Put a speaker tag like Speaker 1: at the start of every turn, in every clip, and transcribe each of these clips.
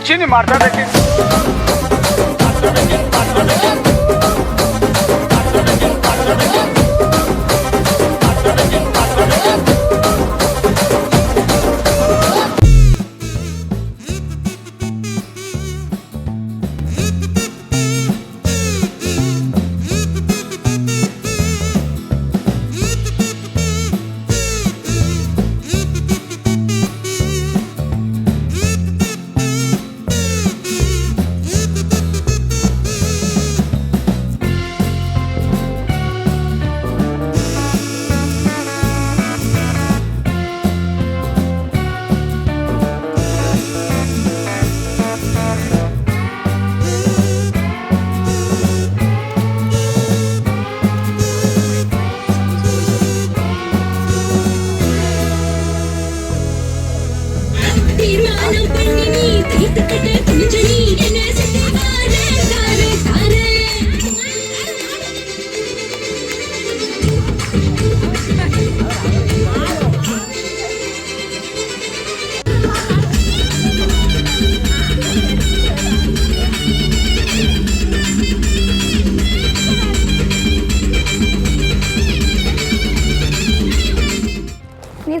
Speaker 1: Chini marta bekin.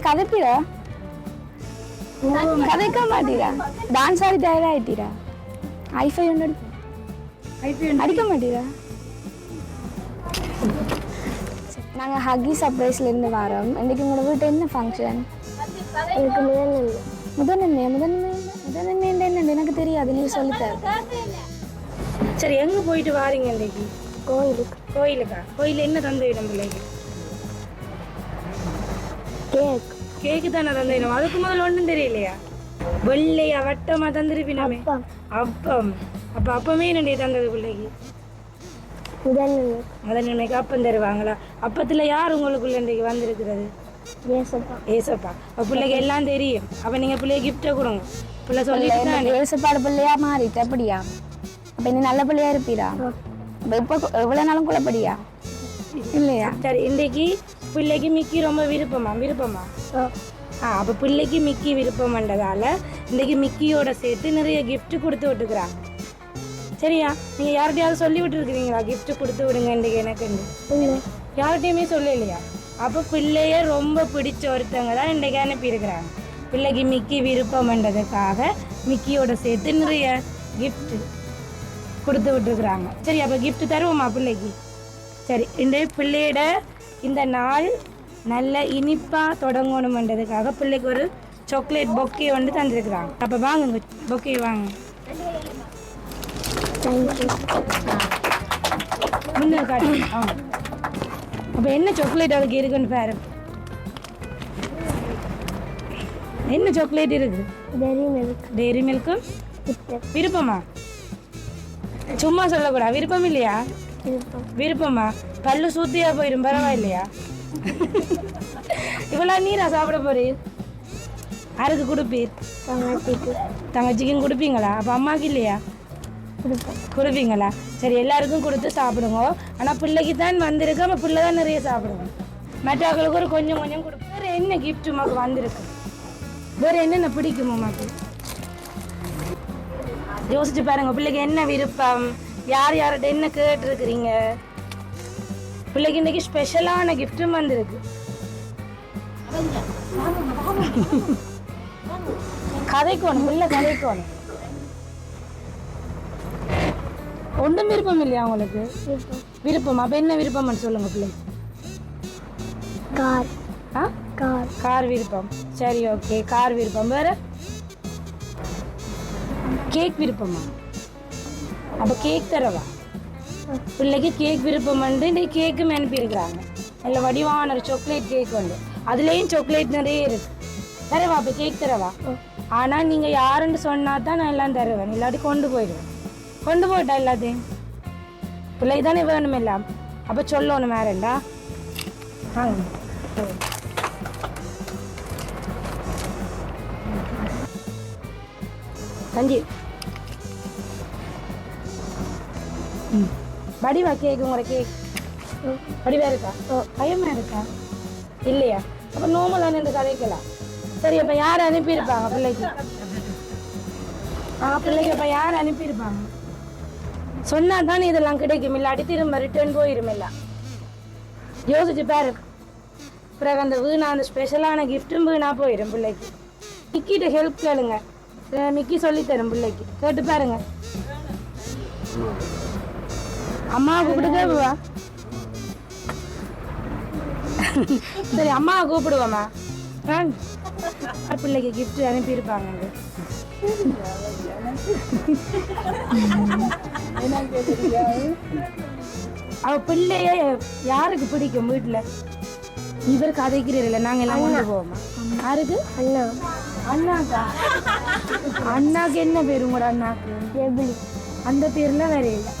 Speaker 2: கதைப்பிடா கதைக்க மாட்டீரா dance ஆடி தயாராகிட்டீரா ஐஃபை ஒன்று அடிக்க மாட்டீரா நாங்கள் ஹக்கி சர்ப்ரைஸ்லேருந்து வரோம் இன்றைக்கி உங்களோட வீட்டு என்ன ஃபங்க்ஷன்
Speaker 3: எனக்கு
Speaker 2: முதன்மை என்ன எனக்கு தெரியாது நீ சொல்லித்தர
Speaker 4: சரி எங்கே போயிட்டு வாரீங்க இன்றைக்கி கோயிலுக்கா கோயில் என்ன தந்தை இடம் பிள்ளைக்கு கேக்கு தானே தந்திடும் அதுக்கு முதல்ல ஒன்றும் தெரியலையா வெள்ளையா வட்டமா தந்திருப்பினமே அப்பம் அப்போ அப்பமே என்னுடைய தந்தது பிள்ளைக்கு முதன்மைக்கு அப்பம் தருவாங்களா அப்பத்தில் யார் உங்களுக்குள்ள இன்றைக்கு வந்திருக்கிறது ஏசப்பா அப்போ பிள்ளைக்கு எல்லாம் தெரியும் அப்போ நீங்கள் பிள்ளைய கிஃப்டை கொடுங்க பிள்ளை சொல்லிட்டு
Speaker 2: ஏசப்பாடு பிள்ளையா மாறிட்டு அப்படியா அப்போ நீ நல்ல பிள்ளையா இருப்பீரா இப்போ எவ்வளோ நாளும் குழப்படியா இல்லையா
Speaker 4: சரி இன்றைக்கு பிள்ளைக்கு மிக்கி ரொம்ப விருப்பமா அப்போ பிள்ளைக்கு மிக்கி விருப்பம்ன்றதால இன்றைக்கி மிக்கியோட சேர்த்து நிறைய கிஃப்ட் கொடுத்து விட்டுக்கிறாங்க சரியா நீங்கள் யார்கிட்டையாவது சொல்லி விட்டுருக்குறீங்களா கிஃப்ட் கொடுத்து விடுங்க இன்றைக்கி எனக்கு யார்கிட்டையுமே சொல்லலையா அப்போ பிள்ளைய ரொம்ப பிடிச்ச ஒருத்தவங்க தான் இன்றைக்கி அனுப்பியிருக்கிறாங்க பிள்ளைக்கு மிக்கி விருப்பம்ன்றதுக்காக மிக்கியோட சேர்த்து நிறைய கிஃப்ட் கொடுத்து விட்டுருக்குறாங்க சரி அப்போ கிஃப்ட் தருவோமா பிள்ளைக்கு சரி இந்த பிள்ளையோட இந்த நாள் நல்ல இனிப்பாக தொடங்கணுமென்றதுக்காக பிள்ளைக்கு ஒரு சாக்லேட் பொக்கே வந்து தந்துருக்குறாங்க அப்போ வாங்குங்க பொக்கே வாங்க முன்னே காட்டு வாங்க அப்போ என்ன சாக்லேட் அதுக்கு இருக்குன்னு பாரு என்ன சாக்லேட் இருக்குது டெய்ரி மில்க்கு விருப்பமா சும்மா சொல்லக்கூடாது விருப்பம் இல்லையா விருப்பமா பல்லு சூத்தியா போயிடும் பரவாயில்லையா இவ்வளோ நீரா சாப்பிட போறீர் யாருக்கு கொடுப்பீர் தங்கச்சிக்கும் கொடுப்பீங்களா அப்போ அம்மாவுக்கு இல்லையா கொடுப்பீங்களா சரி எல்லாருக்கும் கொடுத்து சாப்பிடுங்க ஆனால் பிள்ளைக்கு தான் வந்திருக்கு அப்போ பிள்ளை தான் நிறைய சாப்பிடுவோம் மற்றவர்களுக்கு ஒரு கொஞ்சம் கொஞ்சம் கொடுப்போம் வேறு என்ன கிஃப்ட் உமாக்கு வந்திருக்கு வேறு என்னென்ன பிடிக்கும் உமாக்கு யோசிச்சு பாருங்க பிள்ளைக்கு என்ன விருப்பம் யார்கிட்ட என்ன கேட்டுருக்குறீங்க பிள்ளைக்கு இன்னைக்கு ஸ்பெஷலான கிஃப்ட்டும் வந்திருக்கு கதைக்கோணும் பிள்ளை கதைக்கோணும் ஒன்றும் விருப்பம் இல்லையா உங்களுக்கு விருப்பம் அப்போ என்ன விருப்பம்னு சொல்லுங்க பிள்ளைக்கு கார் விருப்பம் சரி ஓகே கார் விருப்பம் வேற கேக் விருப்பமா அப்போ கேக் தரவா பிள்ளைக்கு கேக் விருப்பம் வந்து இன்றைக்கி கேக்கும் அனுப்பியிருக்கிறாங்க நல்ல வடிவான ஒரு சாக்லேட் கேக் உண்டு அதுலேயும் சாக்லேட் நிறைய இருக்கு தரவா அப்போ கேக் தரவா ஆனால் நீங்கள் யாருன்னு சொன்னால் தான் நான் எல்லாம் தருவேன் இல்லாட்டி கொண்டு போயிடுவேன் கொண்டு போயிட்டா எல்லாத்தையும் பிள்ளை தானே வேணும் எல்லாம் அப்போ சொல்லணும் வேறண்டா வாங்க தஞ்சி வடிவா கேக் உங்களோட கேக் வடிவா இருக்கா பயமா இருக்கா இல்லையா அப்போ நோமலான இந்த கதைக்கலாம் சரி அப்போ யார் அனுப்பியிருப்பாங்க பிள்ளைக்கு பிள்ளைக்கு அப்ப யார் அனுப்பியிருப்பாங்க? சொன்னா தானே இதெல்லாம் கிடைக்கும், இல்லாட்டி திரும்ப ரிட்டர்ன் போயிரும் எல்லாம். யோசிச்சு பாரு, பிறகு அந்த வீணா அந்த ஸ்பெஷலான கிஃப்ட்டும் வீணா போயிடும் பிள்ளைக்கு. மிக்கிட்ட ஹெல்ப் கேளுங்க, மிக்கி சொல்லித்தரும் பிள்ளைக்கு, கேட்டு பாருங்க. அம்மா கூப்பிடுவா? சரி, அம்மா கூப்பிடுவோம்மா. பிள்ளைக்கு கிஃப்ட் அனுப்பியிருப்பாங்க. அவ பிள்ளைய யாருக்கு பிடிக்கும் வீட்டுல? இவர் கதைக்கிறீர்கள், நாங்க எல்லாம் கொண்டு போவோமா? யாருக்கு? அண்ணா. அண்ணாக்கா? அண்ணாக்கு என்ன பேரு உங்களோட அண்ணாக்கு? அந்த பேர்ல வேற இல்லை.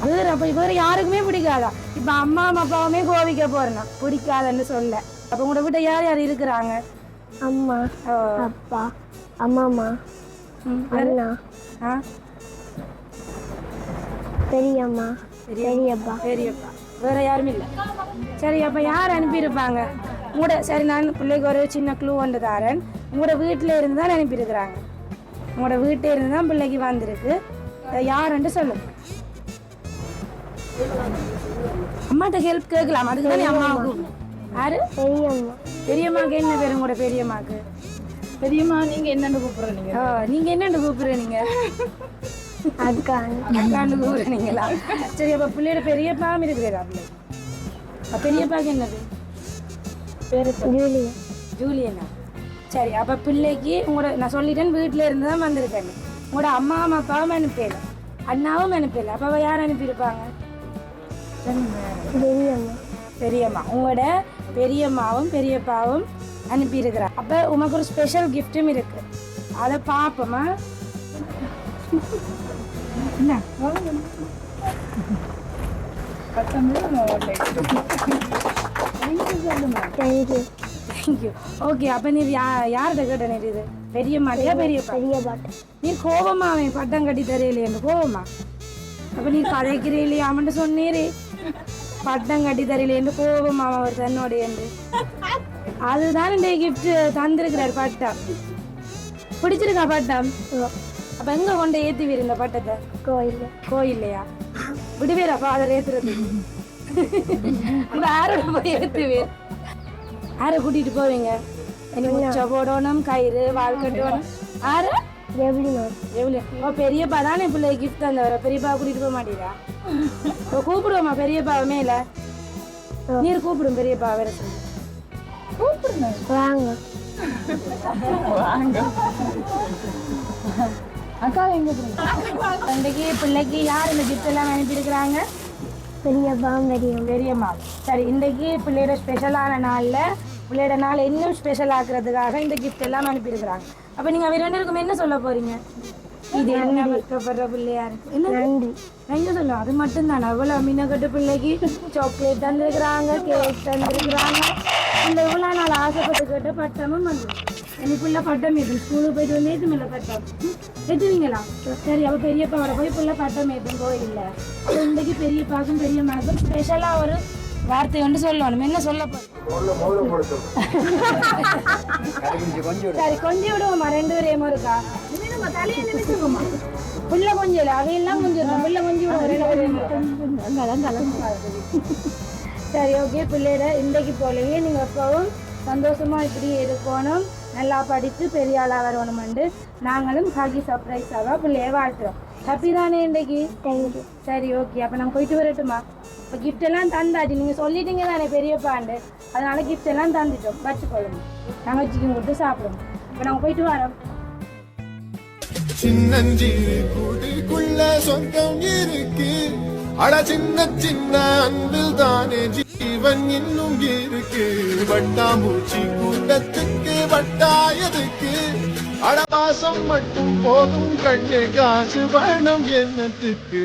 Speaker 4: அது அப்ப வேற யாருக்குமே பிடிக்காதா? இப்ப அம்மா அப்பாவுமே கோவிக்க போறேன்னா பிடிக்காதன்னு சொல்ல. அப்ப உங்களோட வீட்டை யார் யார் இருக்கிறாங்க?
Speaker 2: அம்மா, அப்பா, அம்மாமா, அண்ணா, பெரியம்மா, பெரியப்பா.
Speaker 4: பெரியப்பா வேற யாருமே இல்லை. சரி, அப்ப யார் அனுப்பியிருப்பாங்க உங்களோட? சரி, நான் பிள்ளைக்கு ஒரு சின்ன க்ளூ ஒன்று தாரேன். உங்களோட வீட்டில இருந்து தான் அனுப்பியிருக்கிறாங்க. உங்களோட வீட்டில இருந்து தான் பிள்ளைக்கு வந்திருக்கு. யாருன்னு சொல்லுங்க. அம்மாட்ட ஹெல்ப் கேட்கலாம், அதுக்கு தானே அம்மாவுக்கு. யாரு? பெரியம்மா. பெரியம்மாக்கு என்ன பேரு உங்களோட பெரியம்மாக்கு?
Speaker 1: பெரியம்மா நீங்க என்னன்னு கூப்பிடுறீங்க?
Speaker 4: நீங்க என்னன்னு கூப்பிடுறீங்க?
Speaker 2: அக்கா.
Speaker 4: அக்கான்னு கூப்பிடுறீங்களா? சரி, அப்ப பிள்ளையோட பெரியப்பாவும் இருக்கிறா பிள்ளை. பெரியப்பாக்கு என்ன பேரு?
Speaker 2: ஜூலியா.
Speaker 4: ஜூலியனா? சரி, அப்ப பிள்ளைக்கு உங்களோட நான் சொல்லிட்டேன் வீட்டுல இருந்து தான் வந்திருக்கேன். உங்களோட அம்மா அப்பாவும் அனுப்பல, அண்ணாவும் அனுப்பல. அப்ப யார் அனுப்பியிருப்பாங்க?
Speaker 2: பெரியம்மா.
Speaker 4: பெரியம்மா. உங்களோட பெரியம்மாவும் பெரியப்பாவும் அனுப்பியிருக்கிறா. அப்ப உனக்கு ஒரு ஸ்பெஷல் கிஃப்டும் இருக்கு, அதை பார்ப்போமா? என்ன? தேங்க்யூ. ஓகே, அப்ப நீ யார்கிட்ட கேட்ட நீ? இது பெரியம்மாட்டியா பெரியப்பா?
Speaker 2: பெரியப்பாட்ட.
Speaker 4: நீ கோபமா அவன் பட்டம் கட்டி தரையிலேன்னு கோபமா? அப்ப நீ கதைக்கிறீங்களே அவன்ட்டு சொன்னீரே பட்டம் கட்டி தரையிலேன்னு கோபமா அவர் தன்னோடைய. அதுதான் இந்த கிஃப்ட் தந்திருக்கிறார் பட்டம். பிடிச்சிருக்கா பட்டம்? அப்ப எங்க கொண்டு ஏத்துவீர் இந்த பட்டத்தை?
Speaker 2: கோயில்.
Speaker 4: கோயில்லையா? விடுவீரா ஃபாதர் ஏத்துறது? யாரோட போய் ஏத்துவீர்? யாரை கூட்டிட்டு போவீங்க? எனக்கு போடணும், கயிறு, வால் கட்டணும். யாரு? பெரியப்பா தானே பிள்ளை கிஃப்ட் தந்தவர. பெரியப்பா கூட்டிட்டு போக மாட்டீரா? கூப்பிடுவோமா பெரியப்பாவை மேல? நீர் கூப்பிடும் பெரியப்பா வேற சொல்லி
Speaker 2: வாங்க.
Speaker 1: அக்கா எங்க
Speaker 4: அன்றைக்கு பிள்ளைக்கு யார் இந்த கிஃப்ட் எல்லாம் அனுப்பியிருக்கிறாங்க?
Speaker 2: பெரியப்பா,
Speaker 4: பெரியம்மா. சரி, இன்றைக்கு பிள்ளையோட ஸ்பெஷலான நாள்ல பிள்ளையோட நாள் இன்னும் ஸ்பெஷல் ஆக்குறதுக்காக இந்த கிஃப்ட் எல்லாம் அனுப்பியிருக்கிறாங்க. அப்ப நீங்க அவர் ரெண்டு பேருக்கும் என்ன சொல்ல போறீங்க? இது என்ன வைக்கப்படுற பிள்ளையா இருக்கு? என்ன
Speaker 2: நன்றி.
Speaker 4: நன்றி சொல்லுவோம். அது மட்டும் தான். அவ்வளவு மீனக்கட்டு பிள்ளைக்கு சாக்லேட் தந்துருக்குறாங்க, கேக் தந்துருக்குறாங்க. இந்த இவ்வளோ நாள் ஆசைப்பட்டு கேட்ட பட்டமும் வந்து எனக்குள்ள பட்டம் ஏற்றும். ஸ்கூலுக்கு போயிட்டு வந்து ஏற்றும் இல்லை பட்டம் ஏற்றுவீங்களா? சரி, அப்போ பெரியப்பாவோட போய் புள்ள பட்டம் ஏற்றும் கோயில்ல. இன்றைக்கு பெரியப்பாக்கும் பெரியம்மாக்கும் ஸ்பெஷலாக ஒரு வார்த்தை ஒன்று சொல்லணும். என்ன சொல்ல போறோம்? சரி, கொஞ்சம் விடுவோமா? ரெண்டு பேரையும் இருக்கா தலையை நினைச்சுக்கோமா? புள்ள கொஞ்சம் இல்லை, அவையெல்லாம் கொஞ்சம் புள்ள கொஞ்சம் விடுவோம். சரி, ஓகே. பிள்ளையோட இன்றைக்கு போலவே நீங்கள் எப்பவும் சந்தோஷமா இப்படி இருக்கணும், நல்லா படித்து பெரிய ஆளாக வரணுமெண்டு நாங்களும் ஹாக்கி சர்ப்ரைஸாக பிள்ளைய வாழ்த்துறோம். ஹாப்பி தானே இன்றைக்கு?
Speaker 2: தேங்க்யூ.
Speaker 4: சரி, ஓகே. அப்போ நம்ம போயிட்டு வரட்டுமா? இப்போ கிஃப்ட் எல்லாம் தந்தாச்சு, நீங்கள் சொல்லிட்டீங்க தானே பெரியப்பாண்டு, அதனால கிஃப்ட் எல்லாம் தந்துட்டோம். வச்சுக்கொள்ளுங்க, நாங்கள் சிக்கன் கொடுத்து சாப்பிடுவோம். இப்போ நாங்கள் போயிட்டு வரோம்.
Speaker 3: சின்னஞ்சிறு கூட்டுக்குள்ள சொந்தம் இருக்கு, அட சின்ன சின்ன அன்பில் தானே ஜீவன் இன்னும் இருக்கு. வட்டாம்பூச்சி கூட்டத்துக்கு வட்டாயதுக்கு அடவாசம் மட்டும் போதும் கண்ணு, காசு வேணும் என்னத்துக்கு.